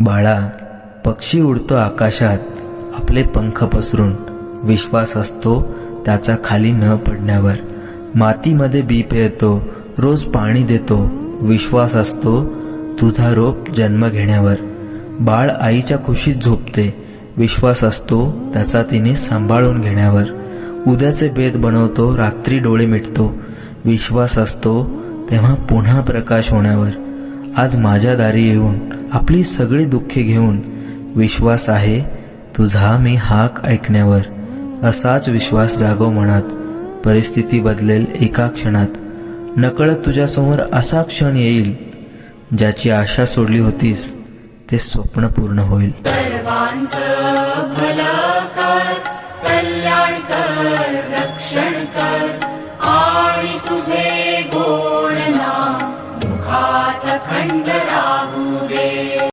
बाळा, पक्षी उडतो आकाशात आपले पंख पसरून, विश्वास असतो त्याचा खाली न पडण्यावर. मातीमध्ये बी पेरतो, रोज पाणी देतो, विश्वास असतो तुझा रोप जन्म घेण्यावर. बाळ आईच्या कुशीत झोपते, विश्वास असतो त्याचा तिने सांभाळून घेण्यावर. उद्याचे बेत बनवतो, रात्री डोळे मिटतो, विश्वास असतो तेव्हा पुन्हा प्रकाश होण्यावर. आज माझ्या दारी येऊन आपली सगळी दुःखे घेऊन, विश्वास आहे तुझा मी हाक ऐकण्यावर. असाच विश्वास जागव मनात, परिस्थिती बदलेल एका क्षणात. नकळत तुझ्यासमोर असा क्षण येईल, ज्याची आशा सोडली होतीस ते स्वप्न पूर्ण होईल. सर्वांचं भलं कर, कल्याण कर, रक्षण कर, आणि तुझे गोड नाम मुखात खंड राहू दे.